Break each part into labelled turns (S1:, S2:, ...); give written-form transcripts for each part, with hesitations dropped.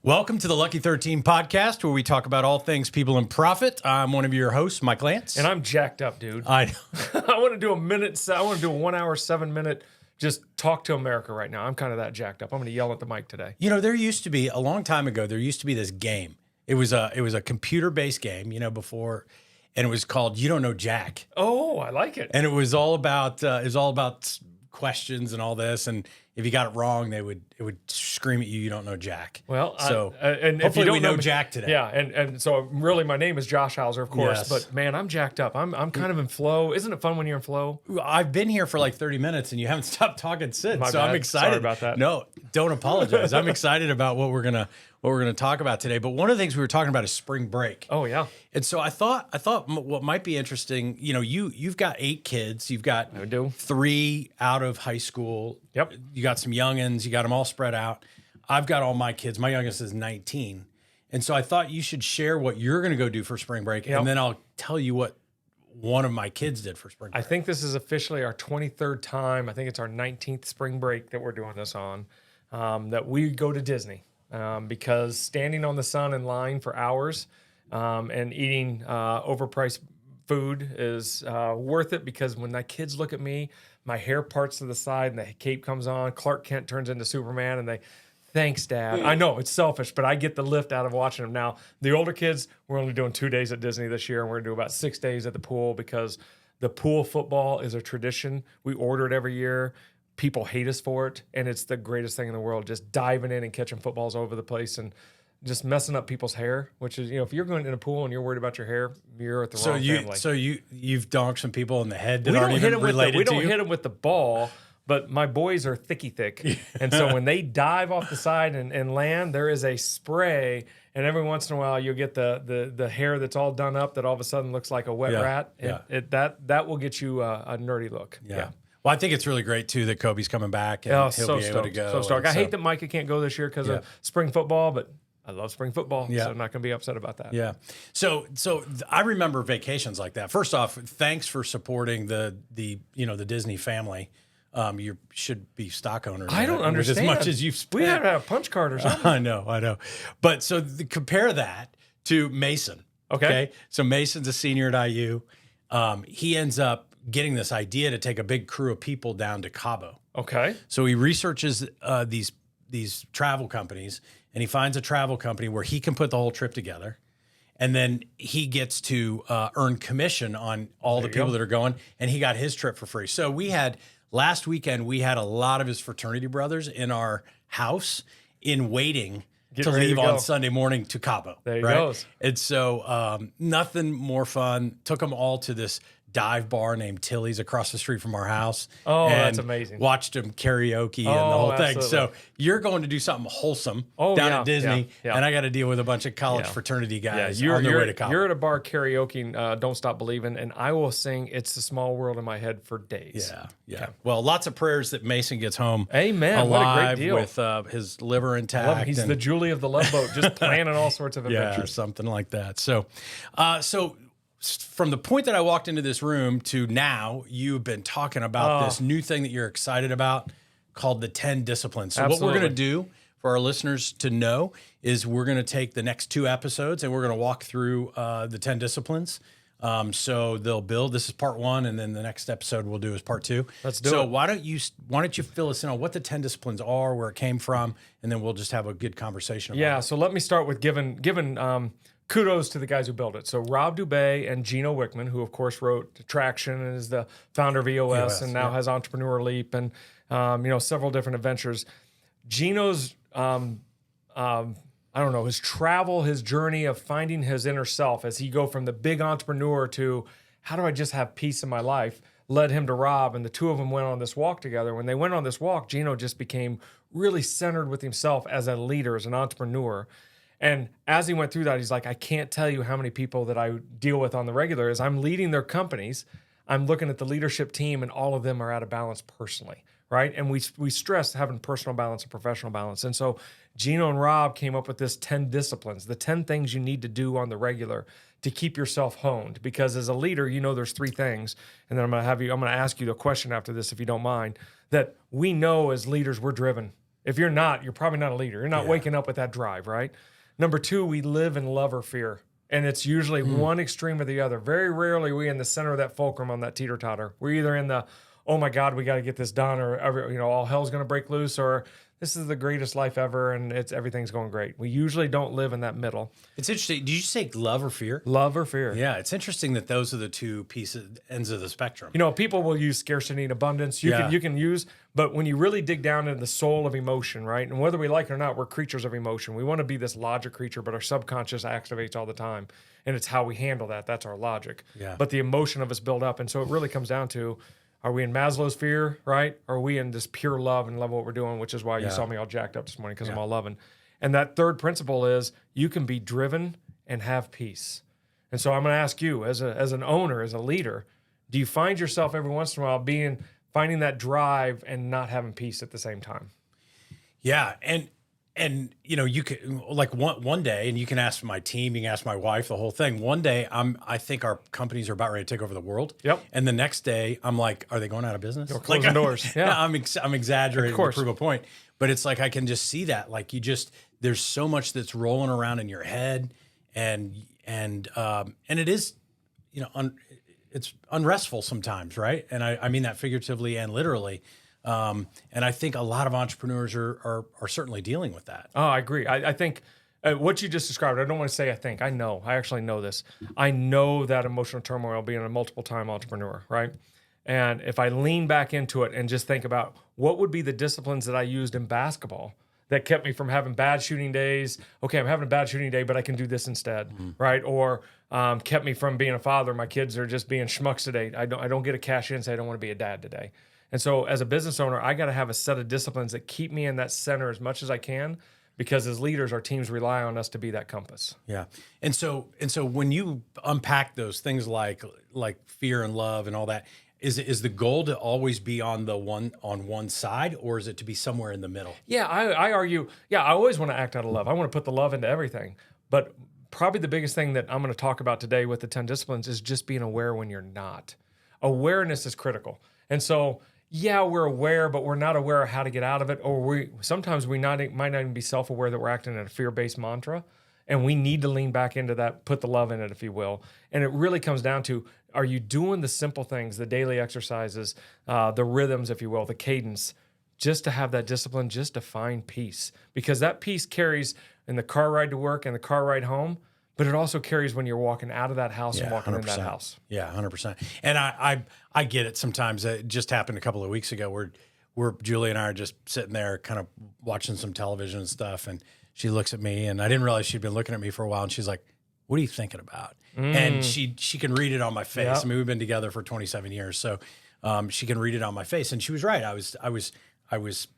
S1: Welcome to the Lucky 13 podcast, where we talk about all things people and profit. I'm one of your hosts, Mike Lantz.
S2: And I'm jacked up, dude.
S1: I know.
S2: I want to do a 1 hour, 7 minute, just talk to America right now. I'm kind of that jacked up. I'm going to yell at the mic today.
S1: You know, there used to be, a long time ago, this game. It was a computer-based game, before, and it was called You Don't Know Jack.
S2: Oh, I like it.
S1: And it was all about questions and all this, and if you got it wrong, it would scream at you, you don't know Jack.
S2: Well,
S1: so
S2: and
S1: hopefully
S2: if you don't
S1: we know Jack today.
S2: Yeah, and so really my name is Josh Hauser, of course,
S1: Yes.
S2: but man, I'm jacked up. I'm kind of in flow. Isn't it fun when you're in flow?
S1: I've been here for like 30 minutes, and you haven't stopped talking since.
S2: My
S1: so
S2: bad.
S1: I'm excited.
S2: Sorry about that.
S1: No, don't apologize. I'm excited about what we're gonna talk about today. But one of the things we were talking about is spring break.
S2: Oh yeah.
S1: And so I thought what might be interesting, you've got 8 kids. You've got
S2: I do.
S1: 3 out of high school.
S2: Yep.
S1: You got some youngins. You got them all spread out. I've got all my kids. My youngest is 19. And so I thought you should share what you're going to go do for spring break.
S2: Yep.
S1: And then I'll tell you what one of my kids did for spring break.
S2: I think this is officially our 23rd time. I think it's our 19th spring break that we're doing this on, that we go to Disney. Because standing on the sun in line for hours and eating overpriced food is worth it, because when my kids look at me, my hair parts to the side and the cape comes on, Clark Kent turns into Superman, and they, thanks, Dad. I know it's selfish, but I get the lift out of watching them. Now, the older kids, we're only doing 2 days at Disney this year, and we're going to do about 6 days at the pool, because the pool football is a tradition. We order it every year. People hate us for it, and it's the greatest thing in the world, just diving in and catching footballs over the place and just messing up people's hair, which is, if you're going in a pool and you're worried about your hair, you're at the wrong family.
S1: So you've donked some people in the head that
S2: We
S1: aren't
S2: don't hit
S1: even
S2: them
S1: related
S2: we
S1: to
S2: don't
S1: you?
S2: hit them with the ball, but my boys are thick. And so when they dive off the side and land, there is a spray, and every once in a while you'll get the hair that's all done up that all of a sudden looks like a wet rat. And that will get you a nerdy look. Yeah.
S1: Well, I think it's really great, too, that Kobe's coming back and he'll be able to go.
S2: So stoked. I hate that Micah can't go this year because of spring football, but I love spring football, so I'm not going to be upset about that.
S1: Yeah. So I remember vacations like that. First off, thanks for supporting the Disney family. You should be stock owners.
S2: I don't understand.
S1: As much as you've spent.
S2: We had to have punch card or something.
S1: I know. But so compare that to Mason. Okay. So Mason's a senior at IU. He ends up getting this idea to take a big crew of people down to Cabo.
S2: Okay.
S1: So he researches these travel companies, and he finds a travel company where he can put the whole trip together. And then he gets to earn commission on all the people that are going, and he got his trip for free. So last weekend, we had a lot of his fraternity brothers in our house in waiting to leave on Sunday morning to Cabo.
S2: There he goes.
S1: And so nothing more fun. Took them all to this dive bar named Tilly's across the street from our house.
S2: Oh,
S1: and
S2: that's amazing.
S1: Watched them karaoke and the whole thing.
S2: Absolutely.
S1: So you're going to do something wholesome down at Disney, and I got to deal with a bunch of college fraternity guys on their way to college.
S2: You're at a bar karaokeing Don't Stop Believing, and I will sing It's a Small World in my head for days.
S1: Yeah. Well, lots of prayers that Mason gets home
S2: Amen.
S1: alive
S2: What a great deal.
S1: with his liver intact.
S2: He's the Julie of the Love Boat, just planning all sorts of adventures.
S1: Yeah, something like that. So from the point that I walked into this room to now, you've been talking about this new thing that you're excited about called the 10 disciplines. So what we're going to do for our listeners to know is we're going to take the next 2 episodes and we're going to walk through the 10 disciplines. So they'll build. This is part 1, and then the next episode we'll do is part 2.
S2: Let's do it.
S1: So why don't you fill us in on what the 10 disciplines are, where it came from, and then we'll just have a good conversation about it.
S2: So let me start with giving kudos to the guys who built it. So Rob Dubay and Gino Wickman, who of course wrote Traction and is the founder of EOS and now has Entrepreneur Leap and several different adventures. Gino's his travel, his journey of finding his inner self as he go from the big entrepreneur to how do I just have peace in my life, led him to Rob, and the two of them went on this walk together. When they went on this walk, Gino just became really centered with himself as a leader, as an entrepreneur. And as he went through that, he's like, I can't tell you how many people that I deal with on the regular is I'm leading their companies. I'm looking at the leadership team, and all of them are out of balance personally, right? And we stress having personal balance and professional balance. And so Gino and Rob came up with this 10 disciplines, the 10 things you need to do on the regular to keep yourself honed. Because as a leader, there's 3 things. And then I'm going to ask you a question after this, if you don't mind, that we know as leaders, we're driven. If you're not, you're probably not a leader. You're not
S1: Yeah.
S2: waking up with that drive, right? Number two, we live in love or fear. And it's usually one extreme or the other. Very rarely are we in the center of that fulcrum on that teeter-totter. We're either in the, oh my God, we got to get this done, or all hell's going to break loose, or this is the greatest life ever and everything's going great. We usually don't live in that middle.
S1: It's interesting. Did you say love or fear?
S2: Love or fear.
S1: Yeah, it's interesting that those are the two ends of the spectrum.
S2: People will use scarcity and abundance. You can use, but when you really dig down into the soul of emotion, right? And whether we like it or not, we're creatures of emotion. We want to be this logic creature, but our subconscious activates all the time. And it's how we handle that. That's our logic.
S1: Yeah.
S2: But the emotion of us build up. And so it really comes down to, are we in Maslow's fear, right? Or are we in this pure love and love what we're doing, which is why you saw me all jacked up this morning because I'm all loving. And that third principle is you can be driven and have peace. And so I'm going to ask you, as an owner, as a leader, do you find yourself every once in a while finding that drive and not having peace at the same time?
S1: Yeah, and you can, like, one day, and you can ask my team, you can ask my wife, the whole thing. One day, I think our companies are about ready to take over the world.
S2: Yep.
S1: And the next day, I'm like, are they going out of business?
S2: They're closing doors. Yeah.
S1: I'm exaggerating to prove a point, but it's like I can just see that. Like, there's so much that's rolling around in your head, and it is, it's unrestful sometimes, right? And I mean that figuratively and literally. And I think a lot of entrepreneurs are certainly dealing with that.
S2: Oh, I agree. I think what you just described, I don't want to say I think, I know. I actually know this. I know that emotional turmoil being a multiple-time entrepreneur, right? And if I lean back into it and just think about what would be the disciplines that I used in basketball that kept me from having bad shooting days. Okay, I'm having a bad shooting day, but I can do this instead, right? Or kept me from being a father. My kids are just being schmucks today. I don't get a cash in and say I don't want to be a dad today. And so as a business owner, I got to have a set of disciplines that keep me in that center as much as I can, because as leaders, our teams rely on us to be that compass.
S1: Yeah. And so when you unpack those things like fear and love and all that, is the goal to always be on one side, or is it to be somewhere in the middle?
S2: Yeah, I argue, I always want to act out of love. I want to put the love into everything. But probably the biggest thing that I'm going to talk about today with the 10 disciplines is just being aware when you're not. Awareness is critical. And so, we're aware, but we're not aware of how to get out of it. Or sometimes we might not even be self-aware that we're acting in a fear-based mantra. And we need to lean back into that, put the love in it, if you will. And it really comes down to, are you doing the simple things, the daily exercises, the rhythms, if you will, the cadence, just to have that discipline, just to find peace? Because that peace carries in the car ride to work and the car ride home, but it also carries when you're walking out of that house and walking
S1: 100%.
S2: in that house.
S1: Yeah, 100%. And I get it sometimes. It just happened a couple of weeks ago where Julie and I are just sitting there kind of watching some television and stuff, and she looks at me, and I didn't realize she'd been looking at me for a while, and she's like, "What are you thinking about?" And she can read it on my face.
S2: Yep.
S1: I mean, we've been together for 27 years, so she can read it on my face. And she was right. I was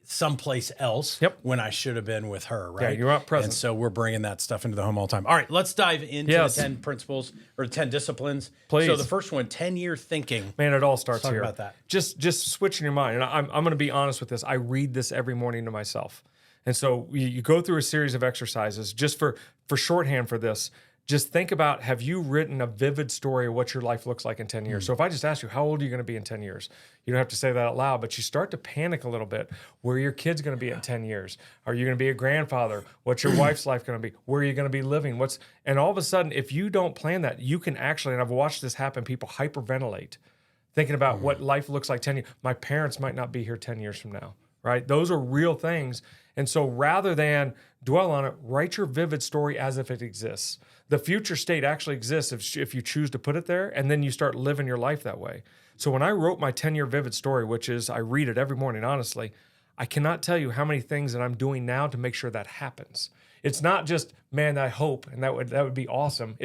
S1: someplace else when I should have been with her, right?
S2: Yeah, you're not present.
S1: And so we're bringing that stuff into the home all the time. All right, let's dive into the 10 principles or the 10 disciplines.
S2: Please.
S1: So the first one, 10-year thinking.
S2: Man, it all starts
S1: Talk
S2: here.
S1: about that.
S2: Just switching your mind. And I'm going to be honest with this. I read this every morning to myself. And so you go through a series of exercises just for shorthand for this. Just think about, have you written a vivid story of what your life looks like in 10 years? So if I just ask you, how old are you going to be in 10 years? You don't have to say that out loud, but you start to panic a little bit. Where are your kids going to be in 10 years? Are you going to be a grandfather? What's your wife's life going to be? Where are you going to be living? And all of a sudden, if you don't plan that, you can actually, and I've watched this happen, people hyperventilate, thinking about what life looks like 10 years. My parents might not be here 10 years from now, right? Those are real things. And so rather than dwell on it, write your vivid story as if it exists. The future state actually exists if you choose to put it there, and then you start living your life that way. So when I wrote my 10-year vivid story, which is I read it every morning, honestly, I cannot tell you how many things that I'm doing now to make sure that happens. It's not just, man, I hope, and that would be awesome.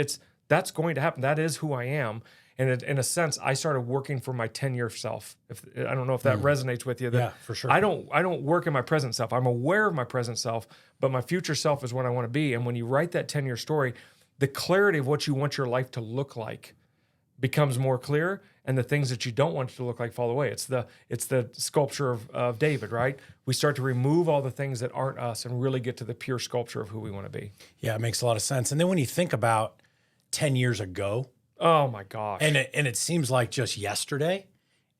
S2: That's going to happen. That is who I am. And in a sense, I started working for my 10-year self. I don't know if that resonates with you.
S1: Yeah, for sure.
S2: I don't work in my present self. I'm aware of my present self, but my future self is what I want to be. And when you write that 10-year story, the clarity of what you want your life to look like becomes more clear, and the things that you don't want it to look like fall away. It's the sculpture of David, right? We start to remove all the things that aren't us and really get to the pure sculpture of who we want to be.
S1: Yeah, it makes a lot of sense. And then when you think about 10 years ago,
S2: oh my gosh.
S1: and it seems like just yesterday,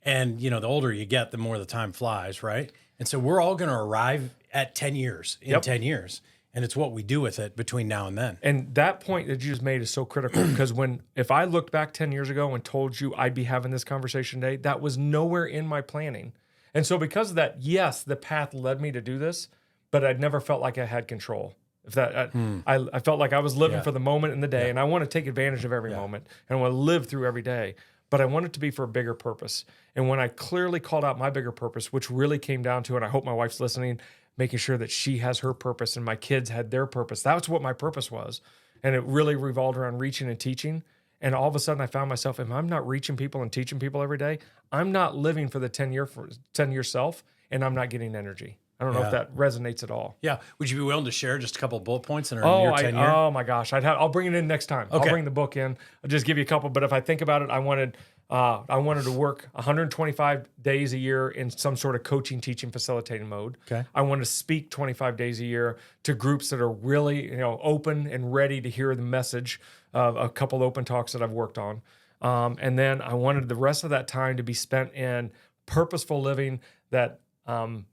S1: and the older you get, the more the time flies, right? And so we're all going to arrive at 10 years in 10 years. And it's what we do with it between now and then.
S2: And that point that you just made is so critical because if I looked back 10 years ago and told you I'd be having this conversation today, that was nowhere in my planning. And so because of that, yes, the path led me to do this, but I'd never felt like I had control. If that, I felt like I was living for the moment in the day, and I want to take advantage of every moment, and I want to live through every day. But I want it to be for a bigger purpose. And when I clearly called out my bigger purpose, which really came down to, and I hope my wife's listening, making sure that she has her purpose and my kids had their purpose. That's what my purpose was. And it really revolved around reaching and teaching. And all of a sudden I found myself, if I'm not reaching people and teaching people every day, I'm not living for the 10-year self, and I'm not getting energy. I don't know if that resonates at all.
S1: Yeah. Would you be willing to share just a couple of bullet points in our near 10 year?
S2: Oh my gosh. I'll bring it in next time.
S1: Okay.
S2: I'll bring the book in. I'll just give you a couple. But if I think about it, I wanted to work 125 days a year in some sort of coaching, teaching, facilitating mode.
S1: Okay.
S2: I want to speak 25 days a year to groups that are really, open and ready to hear the message of a couple open talks that I've worked on. And then I wanted the rest of that time to be spent in purposeful living that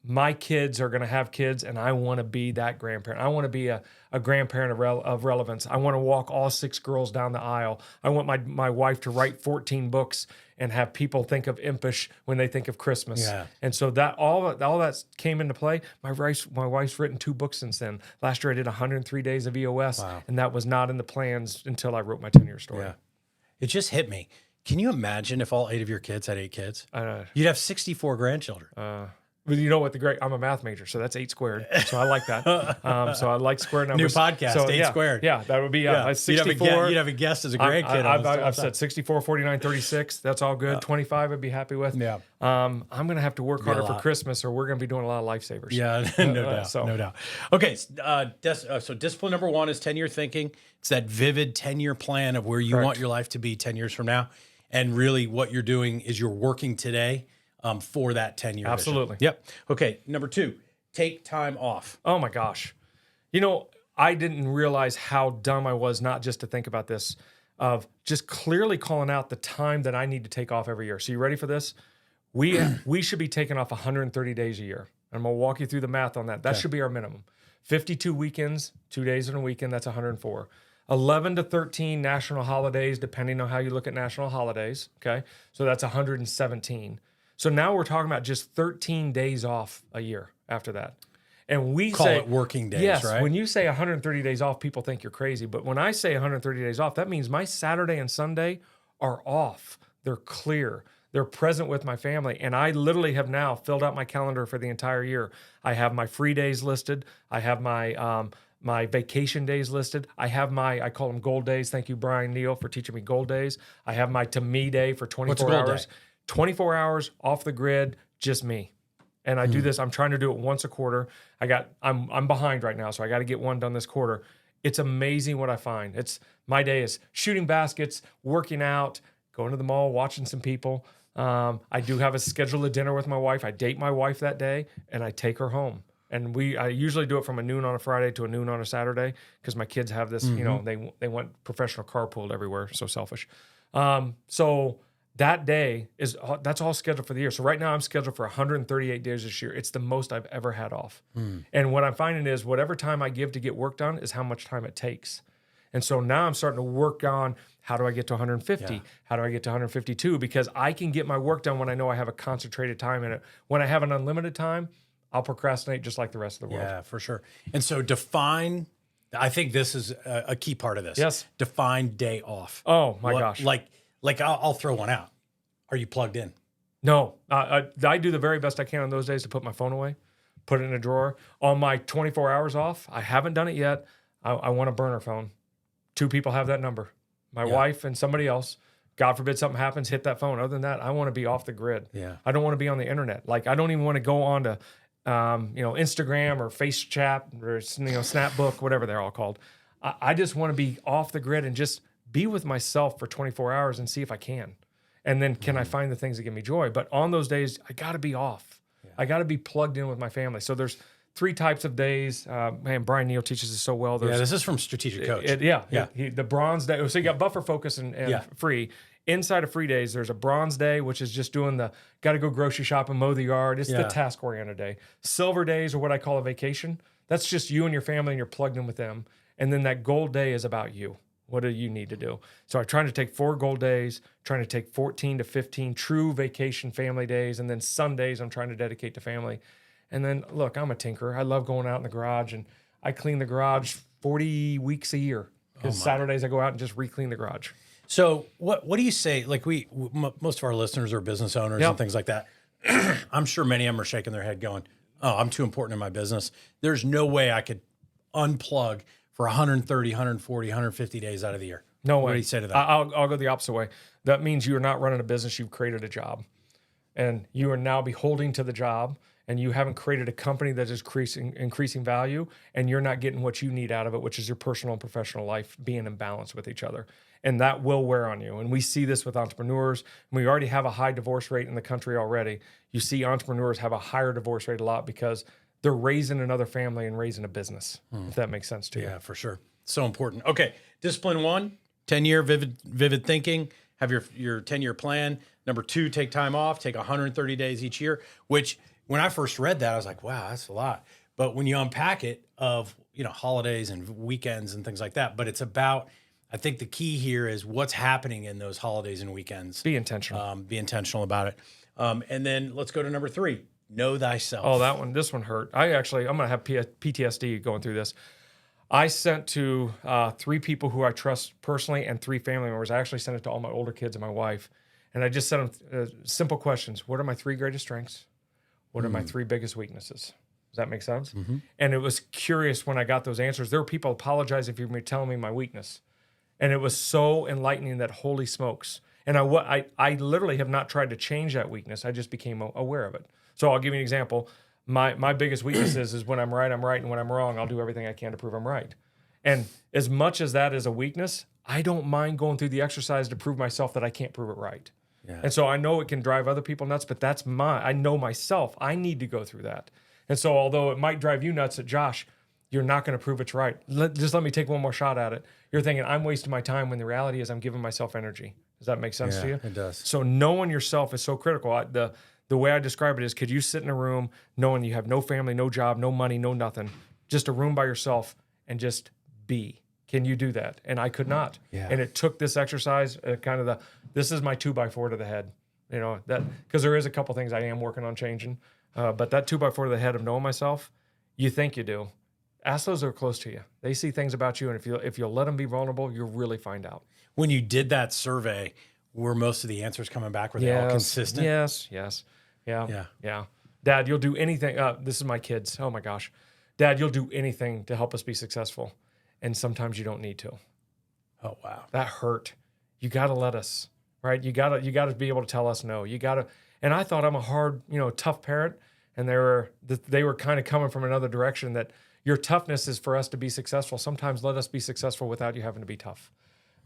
S2: my kids are going to have kids, and I want to be that grandparent. I want to be a grandparent of relevance. I want to walk all 6 girls down the aisle. I want my wife to write 14 books and have people think of Impish when they think of Christmas. Yeah. And so that all that came into play. My wife's written 2 books since then. Last year I did 103 days of EOS, and that was not in the plans until I wrote my 10-year story. Yeah.
S1: It just hit me. Can you imagine if all 8 of your kids had 8 kids? You'd have 64 grandchildren.
S2: But you know what? I'm a math major, so that's 8 squared. So I like that. So I like square numbers.
S1: New podcast, so, 8 squared.
S2: Yeah, that would be 64.
S1: You'd have a guest as a grandkid.
S2: I've said 64, 49, 36. That's all good. 25 I'd be happy with.
S1: Yeah.
S2: I'm going to have to work harder for Christmas, or we're going to be doing a lot of lifesavers.
S1: Yeah, no doubt. Okay, so discipline number 1 is 10-year thinking. It's that vivid 10-year plan of where you want your life to be 10 years from now. And really what you're doing is you're working today for that 10-year vision.
S2: Absolutely.
S1: Yep. Okay, number 2, take time off.
S2: Oh my gosh. I didn't realize how dumb I was not just to think about this, of just clearly calling out the time that I need to take off every year. So you ready for this? We should be taking off 130 days a year. I'm going to walk you through the math on that. That should be our minimum. 52 weekends, 2 days in a weekend, that's 104. 11 to 13 national holidays, depending on how you look at national holidays, okay? So that's 117. So now we're talking about just 13 days off a year after that. And we
S1: call it working days,
S2: yes,
S1: right?
S2: When you say 130 days off, people think you're crazy. But when I say 130 days off, that means my Saturday and Sunday are off. They're clear. They're present with my family. And I literally have now filled out my calendar for the entire year. I have my free days listed. I have my vacation days listed. I have I call them gold days. Thank you, Brian Neal, for teaching me gold days. I have my to me day for 24 hours. Day? 24 hours off the grid, just me. And I do this. I'm trying to do it once a quarter. I'm behind right now, so I got to get one done this quarter. It's amazing what I find. My day is shooting baskets, working out, going to the mall, watching some people. I do have a schedule of dinner with my wife. I date my wife that day, and I take her home. And I usually do it from a noon on a Friday to a noon on a Saturday because my kids have this, they want professional carpooled everywhere. So selfish. So that day that's all scheduled for the year. So right now I'm scheduled for 138 days this year. It's the most I've ever had off. And what I'm finding is whatever time I give to get work done is how much time it takes. And so now I'm starting to work on how do I get to 150? Yeah. How do I get to 152? Because I can get my work done when I know I have a concentrated time in it. When I have an unlimited time, I'll procrastinate just like the rest of the world.
S1: Yeah, for sure. And so I think this is a key part of this.
S2: Yes.
S1: Define day off.
S2: Oh my gosh.
S1: Like I'll throw one out. Are you plugged in?
S2: No. I do the very best I can on those days to put my phone away, put it in a drawer. On my 24 hours off, I haven't done it yet. I want a burner phone. 2 people have that number. My wife and somebody else. God forbid something happens, hit that phone. Other than that, I want to be off the grid.
S1: Yeah.
S2: I don't want to be on the internet. Like I don't even want to go on to Instagram or Face Chat or Snapbook, whatever they're all called. I just want to be off the grid and just be with myself for 24 hours and see if I can. And then can I find the things that give me joy? But on those days, I got to be off. Yeah. I got to be plugged in with my family. So there's 3 types of days. Brian Neal teaches this so well.
S1: This is from Strategic Coach.
S2: The bronze day. So you got buffer, focus, and free. inside of free days, there's a bronze day, which is just doing the got to go grocery shop and mow the yard. It's the task oriented day. Silver days are what I call a vacation. That's just you and your family and you're plugged in with them. And then that gold day is about you. What do you need to do? So I'm trying to take 4 gold days, trying to take 14 to 15 true vacation family days. And then Sundays I'm trying to dedicate to family. And then look, I'm a tinkerer. I love going out in the garage, and I clean the garage 40 weeks a year. Because Saturdays I go out and just re-clean the garage.
S1: So what do you say? Like most of our listeners are business owners and things like that. I'm sure many of them are shaking their head going, oh, I'm too important in my business. There's no way I could unplug for 130, 140, 150 days out of the year.
S2: No way.
S1: What do you say to that?
S2: I'll go the opposite way. That means you're not running a business. You've created a job. And you are now beholding to the job, and you haven't created a company that is increasing value, and you're not getting what you need out of it, which is your personal and professional life being in balance with each other. And that will wear on you. And we see this with entrepreneurs. We already have a high divorce rate in the country already. You see entrepreneurs have a higher divorce rate a lot because they're raising another family and raising a business, if that makes sense to you.
S1: Yeah, for sure. So important. Okay. Discipline 1, 10-year vivid thinking. Have your 10-year plan. Number 2, take time off. Take 130 days each year, which when I first read that, I was like, wow, that's a lot. But when you unpack it of, holidays and weekends and things like that, but it's about, I think the key here is what's happening in those holidays and weekends.
S2: Be intentional.
S1: Be intentional about it. And then let's go to number 3. Know thyself.
S2: Oh, this one hurt. I'm going to have PTSD going through this. I sent to 3 people who I trust personally and 3 family members. I actually sent it to all my older kids and my wife. And I just sent them simple questions. What are my 3 greatest strengths? What are my 3 biggest weaknesses? Does that make sense? Mm-hmm. And it was curious when I got those answers. There were people apologizing for me telling me my weakness. And it was so enlightening that holy smokes. And I literally have not tried to change that weakness. I just became aware of it. So I'll give you an example. My biggest weakness is when I'm right, and when I'm wrong, I'll do everything I can to prove I'm right. And as much as that is a weakness, I don't mind going through the exercise to prove myself that I can't prove it right. Yeah. And so I know it can drive other people nuts, but I know myself. I need to go through that. And so although it might drive you nuts that, Josh, you're not going to prove it's right. Just let me take one more shot at it. You're thinking, I'm wasting my time, when the reality is I'm giving myself energy. Does that make sense to you?
S1: It does.
S2: So knowing yourself is so critical. The way I describe it is, could you sit in a room knowing you have no family, no job, no money, no nothing, just a room by yourself and just be? Can you do that? And I could not. Yeah. And it took this exercise, this is my 2x4 to the head, that because there is a couple things I am working on changing, but that 2x4 to the head of knowing myself, you think you do. Ask those that are close to you. They see things about you, and if you'll let them be vulnerable, you'll really find out.
S1: When you did that survey, were most of the answers coming back? Were they all consistent?
S2: Yes. Yeah. Dad, you'll do anything. This is my kids. Oh my gosh. Dad, you'll do anything to help us be successful. And sometimes you don't need to.
S1: Oh, wow.
S2: That hurt. You got to let us, right? You got to be able to tell us no. And I thought I'm a hard, tough parent. And they were kind of coming from another direction, that your toughness is for us to be successful. Sometimes let us be successful without you having to be tough.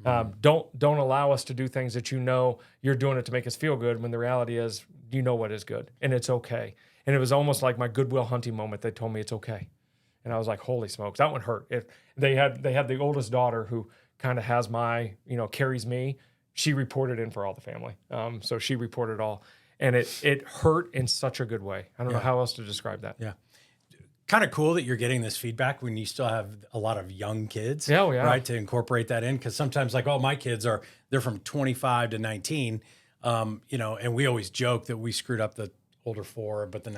S2: Don't allow us to do things that you're doing it to make us feel good, when the reality is what is good, and it's okay. And it was almost like my Goodwill Hunting moment. They told me it's okay, and I was like, holy smokes, that one hurt. If they had the oldest daughter who kind of has carries me. She reported in for all the family, so she reported all, and it hurt in such a good way. I don't know how else to describe that.
S1: Yeah. Kind of cool that you're getting this feedback when you still have a lot of young kids, right? To incorporate that in, because sometimes, like, my kids they're from 25 to 19, and we always joke that we screwed up the older 4, but the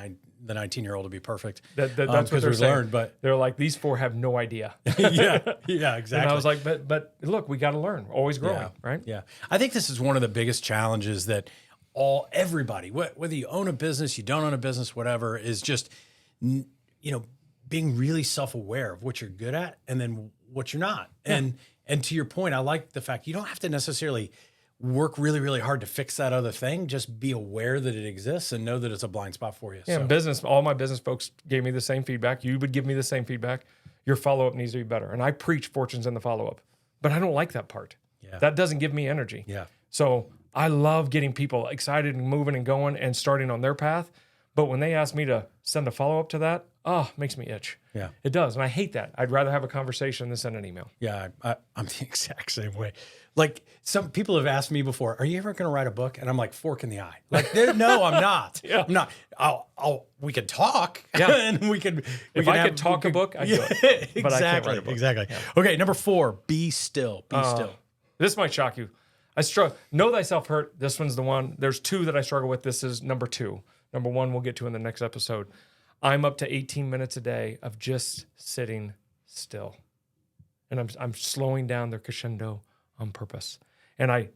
S1: 19-year-old will be perfect.
S2: That's what they're saying.
S1: Learned, but
S2: they're like, these 4 have no idea.
S1: yeah, exactly.
S2: And I was like, but look, we got to learn, always growing, right?
S1: Yeah, I think this is one of the biggest challenges that everybody, whether you own a business, you don't own a business, whatever, is just being really self-aware of what you're good at and then what you're not. Yeah. And to your point, I like the fact you don't have to necessarily work really, really hard to fix that other thing. Just be aware that it exists and know that it's a blind spot for you.
S2: Yeah, in business, all my business folks gave me the same feedback. You would give me the same feedback. Your follow-up needs to be better. And I preach fortunes in the follow-up, but I don't like that part. Yeah. That doesn't give me energy.
S1: Yeah.
S2: So I love getting people excited and moving and going and starting on their path. But when they ask me to send a follow-up to that, makes me itch.
S1: Yeah.
S2: It does. And I hate that. I'd rather have a conversation than send an email.
S1: Yeah, I'm the exact same way. Like some people have asked me before, "Are you ever going to write a book?" And I'm like, fork in the eye. Like, no, I'm not.
S2: Yeah.
S1: I'm not. We could talk.
S2: Yeah.
S1: And we could.
S2: If I could talk a book, I'd do it. But I can't write a book.
S1: Exactly. Yeah. Okay, number 4, be still. Be still.
S2: This might shock you. I struggle. Know thyself hurt. This one's the one. There's 2 that I struggle with. This is number 2. Number 1 we'll get to in the next episode. I'm up to 18 minutes a day of just sitting still. And I'm slowing down their crescendo on purpose. And I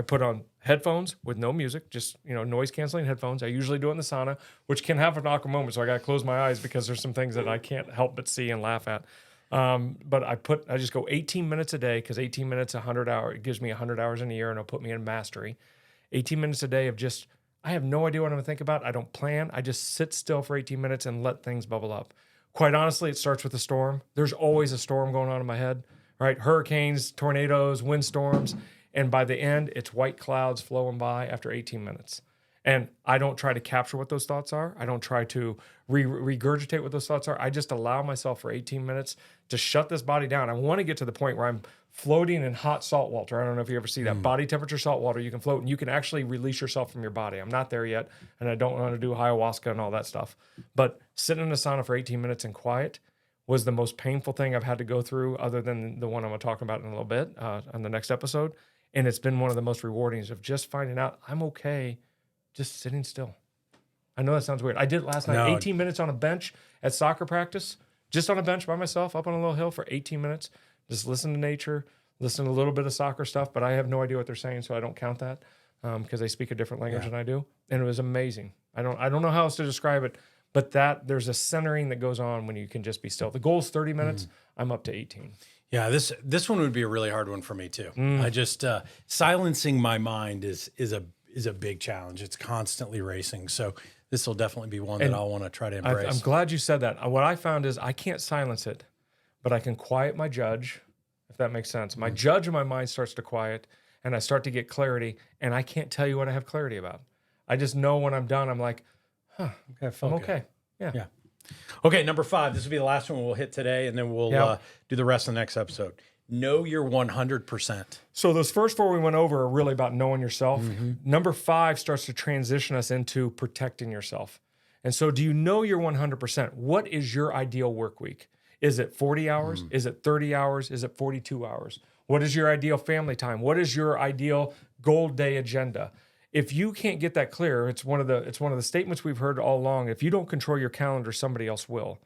S2: put on headphones with no music, just noise canceling headphones. I usually do it in the sauna, which can have an awkward moment. So I got to close my eyes because there's some things that I can't help but see and laugh at. But I just go 18 minutes a day because 18 minutes, 100 hours, it gives me 100 hours in a year and it'll put me in mastery. 18 minutes a day of just, I have no idea what I'm going to think about. I don't plan. I just sit still for 18 minutes and let things bubble up. Quite honestly, it starts with a storm. There's always a storm going on in my head, right? Hurricanes, tornadoes, windstorms. And by the end, it's white clouds flowing by after 18 minutes. And I don't try to capture what those thoughts are. I don't try to regurgitate what those thoughts are. I just allow myself for 18 minutes to shut this body down. I want to get to the point where I'm floating in hot salt water. I don't know if you ever see that. Body temperature salt water. You can float and you can actually release yourself from your body. I'm not there yet, and I don't want to do ayahuasca and all that stuff. But sitting in a sauna for 18 minutes in quiet was the most painful thing I've had to go through, other than the one I'm going to talk about in a little bit on the next episode. And it's been one of the most rewarding of just finding out I'm okay just sitting still. I know that sounds weird. I did it last night, 18 minutes on a bench at soccer practice, just on a bench by myself up on a little hill for 18 minutes. Just listen to nature, listen to a little bit of soccer stuff, but I have no idea what they're saying, so I don't count that because they speak a different language than I do. And it was amazing. I don't know how else to describe it, but there's a centering that goes on when you can just be still. The goal is 30 minutes. I'm up to 18.
S1: Yeah, this one would be a really hard one for me too. I just silencing my mind is a big challenge. It's constantly racing. So this will definitely be one that I'll want to try to embrace.
S2: I'm glad you said that. What I found is I can't silence it, but I can quiet my judge, if that makes sense. My judge in my mind starts to quiet, and I start to get clarity, and I can't tell you what I have clarity about. I just know when I'm done, I'm like, I'm okay. Yeah.
S1: Okay, number 5. This will be the last one we'll hit today, and then we'll do the rest of the next episode. Know your 100%.
S2: So those first 4 we went over are really about knowing yourself. Number 5 starts to transition us into protecting yourself. And so do you know your 100%? What is your ideal work week? Is it 40 hours? Is it 30 hours? Is it 42 hours? What is your ideal family time? What is your ideal goal day agenda? If you can't get that clear, it's one of the statements we've heard all along. If you don't control your calendar, somebody else will.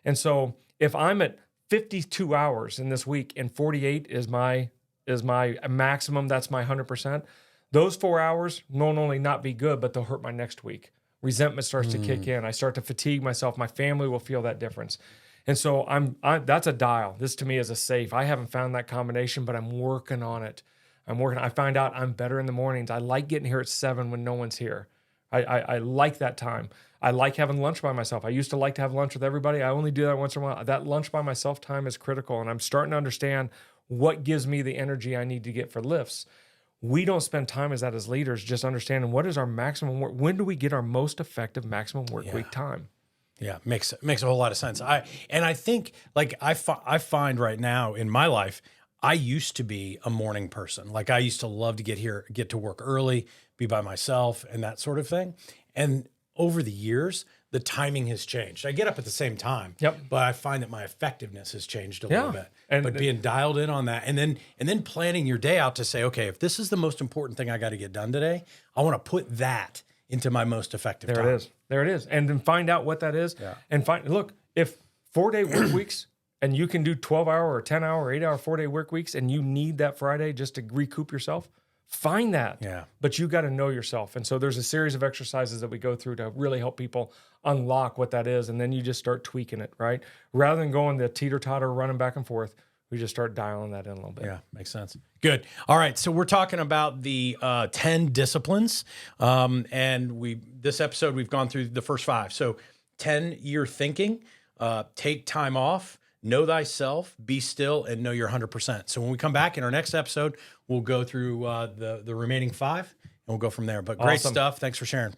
S2: And so if I'm at 52 hours in this week and 48 is my maximum, that's my 100%, those 4 hours won't only not be good, but they'll hurt my next week. Resentment starts to kick in. I start to fatigue myself. My family will feel that difference. And so that's a dial. This to me is a safe. I haven't found that combination, but I'm working on it. I find out I'm better in the mornings. I like getting here at 7 when no one's here. I like that time. I like having lunch by myself. I used to like to have lunch with everybody. I only do that once in a while. That lunch by myself time is critical, and I'm starting to understand what gives me the energy I need to get for lifts. We don't spend time as leaders just understanding what is our maximum work. When do we get our most effective maximum work week time?
S1: Yeah, makes a whole lot of sense. I think like I find right now in my life, I used to be a morning person. Like I used to love to get to work early, be by myself and that sort of thing. And over the years, the timing has changed. I get up at the same time, but I find that my effectiveness has changed a little bit. But being dialed in on that and then planning your day out to say, okay, if this is the most important thing I got to get done today, I want to put that into my most effective time.
S2: There it is. And then find out what that is. Yeah. And look, if 4-day work weeks and you can do 12-hour or 10-hour or 8-hour 4-day work weeks and you need that Friday just to recoup yourself, find that. Yeah. But you got to know yourself. And so there's a series of exercises that we go through to really help people unlock what that is. And then you just start tweaking it, right? Rather than going the teeter-totter running back and forth, we just start dialing that in a little bit. Yeah, makes sense. Good. All right, so we're talking about the 10 disciplines. And this episode, we've gone through the first 5. So 10-year thinking, take time off, know thyself, be still, and know your 100%. So when we come back in our next episode, we'll go through the remaining 5, and we'll go from there. But great stuff. Thanks for sharing.